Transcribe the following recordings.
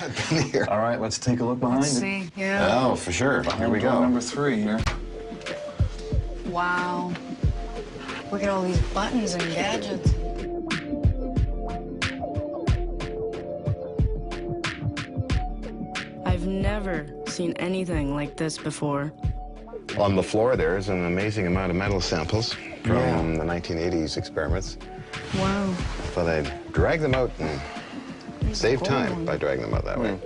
I've been here. All right, let's take a look behind Let's it. see, yeah. Oh, for sure. Here we Door go. number 3 here. Wow. Look at all these buttons and gadgets. I've never seen anything like this before. On the floor there is an amazing amount of metal samples from the 1980s experiments. Wow. But I drag them out and save gold time one. by dragging them out that way.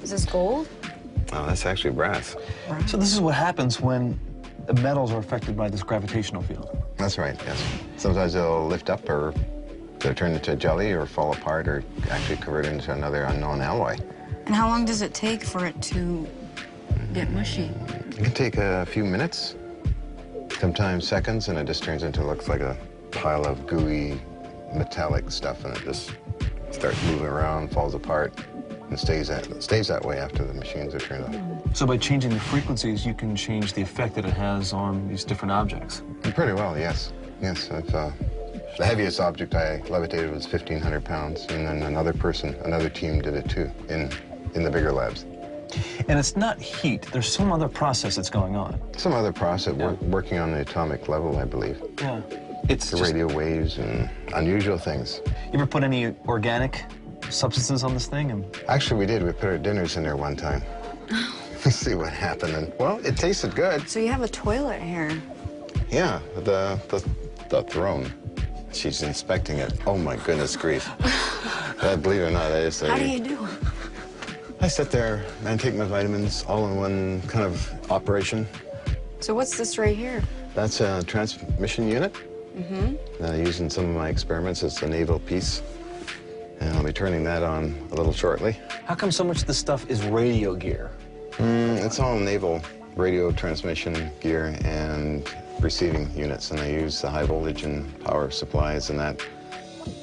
Is this gold? Oh, that's actually brass. So this is what happens when the metals are affected by this gravitational field. That's right, yes. Sometimes they'll lift up or they'll turn into jelly or fall apart or actually convert into another unknown alloy. And how long does it take for it to get mushy? It can take a few minutes, sometimes seconds, and it just turns into, looks like a pile of gooey metallic stuff, and it just starts moving around, falls apart, and stays that way after the machines are turned off. So by changing the frequencies, you can change the effect that it has on these different objects. Pretty well, yes. Yes, the heaviest object I levitated was 1,500 pounds, and then another team did it too, in the bigger labs. And it's not heat. There's some other process that's going on. Some other process working on the atomic level, I believe. Yeah. It's The radio waves and unusual things. You ever put any organic substances on this thing? And Actually, we did. We put our dinners in there one time. Let's see what happened. And, well, it tasted good. So you have a toilet here. Yeah, the throne. She's inspecting it. Oh, my goodness grief. Believe it or not, How do you do it? I sit there and take my vitamins all in one kind of operation. So what's this right here? That's a transmission unit. Using some of my experiments. It's a naval piece. And I'll be turning that on a little shortly. how come so much of this stuff is radio gear? It's all naval radio transmission gear and receiving units, and I use the high voltage and power supplies and that,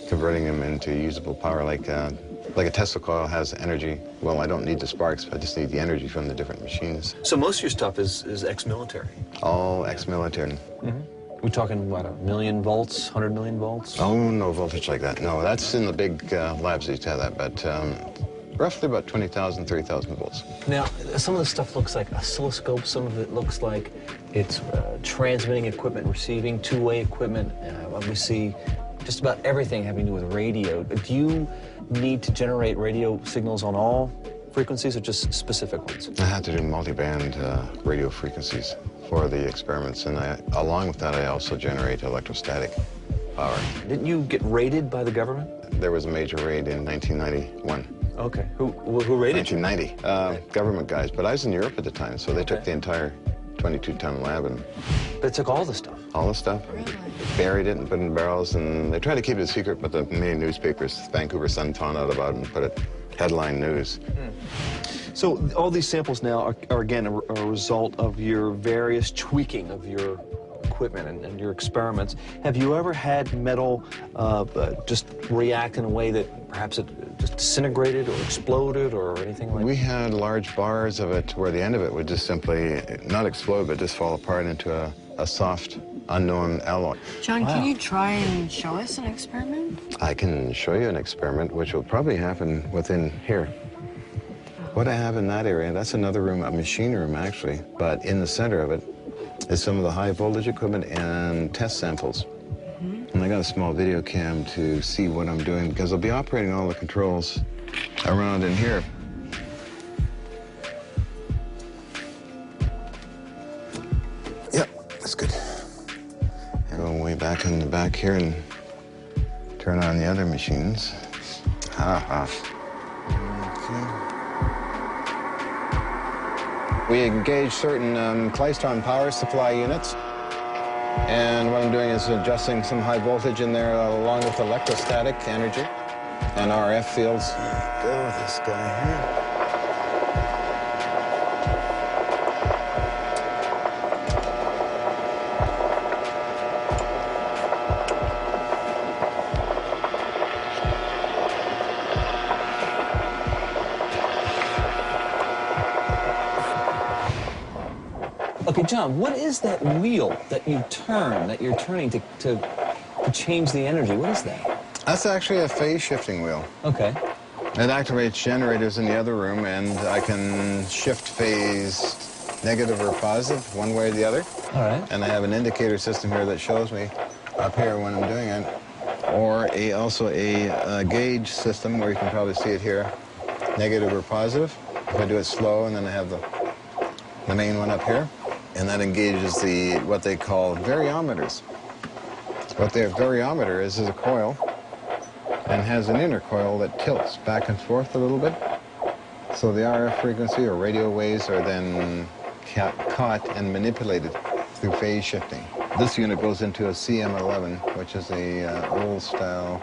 converting them into usable power like a Tesla coil has energy. Well, I don't need the sparks, I just need the energy from the different machines. So most of your stuff is ex-military. All ex-military. We're talking, what, 1,000,000 volts, 100 million volts? Oh, no voltage like that. No, that's in the big labs that have that, but roughly about 20,000, 30,000 volts. Now, some of the stuff looks like oscilloscopes. Some of it looks like it's transmitting equipment, receiving, two-way equipment. We see just about everything having to do with radio. Do you need to generate radio signals on all frequencies or just specific ones? I had to do multi-band radio frequencies for the experiments, and along with that, I also generate electrostatic power. Didn't you get raided by the government? There was a major raid in 1991. Okay. Who raided you? 1990. Government guys, but I was in Europe at the time, so they took the entire 22-ton lab and They took all the stuff. all the stuff. Really? Buried it and put it in barrels, and they tried to keep it a secret, but the main newspapers, Vancouver Sun, found out about it and put it headline news. So all these samples now are again, a result of your various tweaking of your equipment and your experiments. Have you ever had metal just react in a way that perhaps it just disintegrated or exploded or anything like that? We had large bars of it where the end of it would just simply not explode, but just fall apart into a soft, unknown alloy. John, Wow. can you try and show us an experiment? I can show you an experiment, which will probably happen within here. What I have in that area, that's another room, a machine room, actually, but in the center of it is some of the high voltage equipment and test samples. And I got a small video cam to see what I'm doing, because I'll be operating all the controls around in here. Yep, that's good. Go way back in the back here and turn on the other machines. We engage certain Klystron power supply units. And what I'm doing is adjusting some high voltage in there along with electrostatic energy and RF fields. Go with this guy here. Okay, John, what is that wheel that you turn, that you're turning to change the energy? What is that? That's actually a phase shifting wheel. Okay. It activates generators in the other room, and I can shift phase negative or positive, one way or the other. All right. And I have an indicator system here that shows me up here when I'm doing it. Or also a gauge system where you can probably see it here, negative or positive. If I do it slow, and then I have the main one up here, and that engages what they call variometers. What their variometer is a coil, and has an inner coil that tilts back and forth a little bit. So the RF frequency or radio waves are then caught and manipulated through phase shifting. This unit goes into a CM11, which is a old-style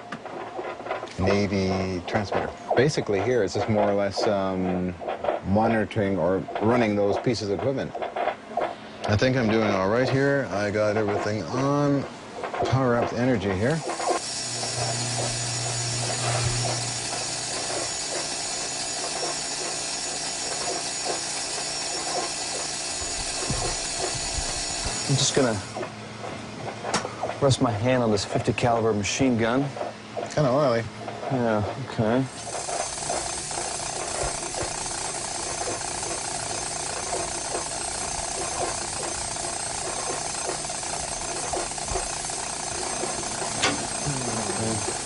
Navy transmitter. Basically here it's just more or less monitoring or running those pieces of equipment. I think I'm doing all right here. I got everything on. Power up the energy here. I'm just gonna rest my hand on this 50 caliber machine gun. Kind of oily. Yeah, okay.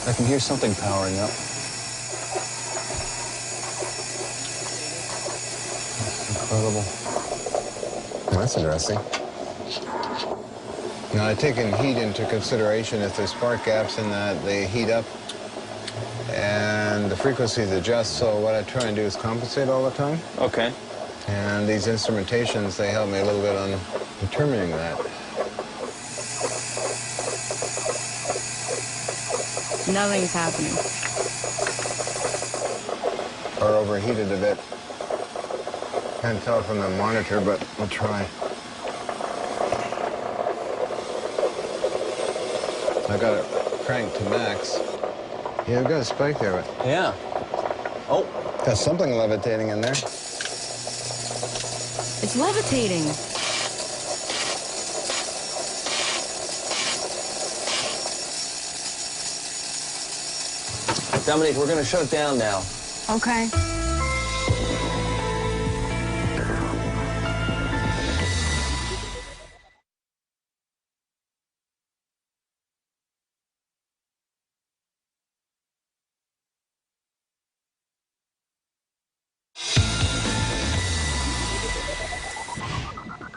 I can hear something powering up. Incredible. Oh, that's interesting. Now, I've taken heat into consideration. If there's spark gaps in that, they heat up and the frequencies adjust. So what I try and do is compensate all the time. Okay. And these instrumentations, they help me a little bit on determining that. Nothing's happening. Or overheated a bit. Can't tell from the monitor, but we'll try. I got it cranked to max. Yeah, I've got a spike there, but Yeah. Oh. got something levitating in there. It's levitating. Dominique, we're gonna shut it down now. Okay.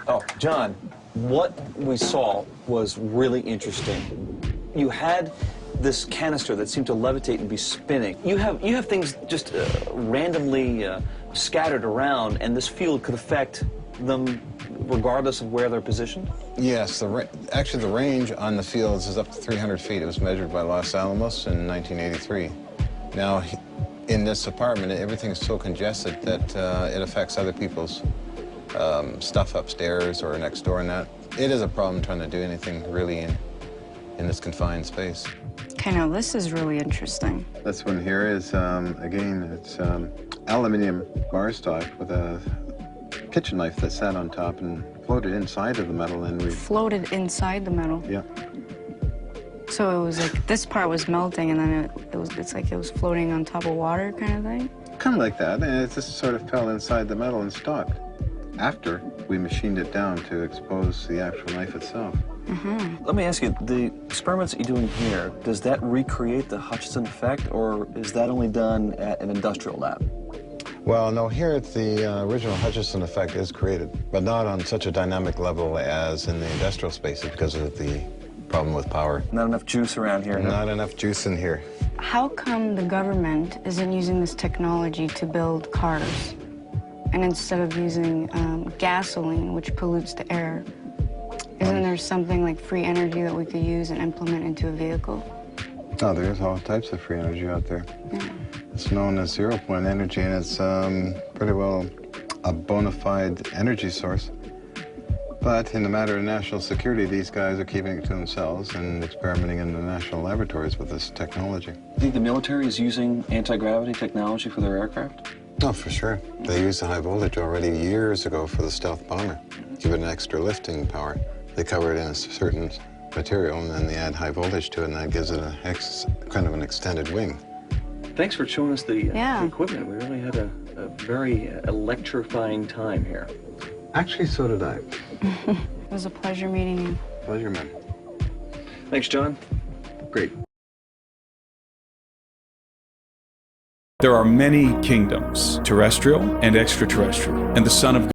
Oh, John, what we saw was really interesting. You had this canister that seemed to levitate and be spinning. You have things just randomly scattered around, and this field could affect them regardless of where they're positioned? Yes, actually the range on the fields is up to 300 feet. It was measured by Los Alamos in 1983. Now, in this apartment, everything is so congested that it affects other people's stuff upstairs or next door and that. It is a problem trying to do anything really in this confined space. Okay, now this is really interesting. This one here is, again, it's aluminum bar stock with a kitchen knife that sat on top and floated inside of the metal, and we... Floated inside the metal? Yeah. So it was like, this part was melting, and then it's like it was floating on top of water kind of thing? Kind of like that, and it just sort of fell inside the metal and stopped after we machined it down to expose the actual knife itself. Mm-hmm. Let me ask you, the experiments that you're doing here, does that recreate the Hutchinson effect, or is that only done at an industrial lab? Well, no, here the original Hutchinson effect is created, but not on such a dynamic level as in the industrial spaces because of the problem with power. Not enough juice around here. Not enough juice in here. How come the government isn't using this technology to build cars? And instead of using gasoline, which pollutes the air, isn't there something like free energy that we could use and implement into a vehicle? Oh, there's all types of free energy out there. Yeah. It's known as zero-point energy, and it's pretty well a bona fide energy source. But in the matter of national security, these guys are keeping it to themselves and experimenting in the national laboratories with this technology. Do you think the military is using anti-gravity technology for their aircraft? Oh, for sure. They used the high voltage already years ago for the stealth bomber. Give it an extra lifting power. They cover it in a certain material, and then they add high voltage to it, and that gives it a kind of an extended wing. Thanks for showing us the Yeah. equipment. We really had a very electrifying time here. Actually, so did I. It was a pleasure meeting you. Pleasure, man. Thanks, John. Great. There are many kingdoms, terrestrial and extraterrestrial, and the Son of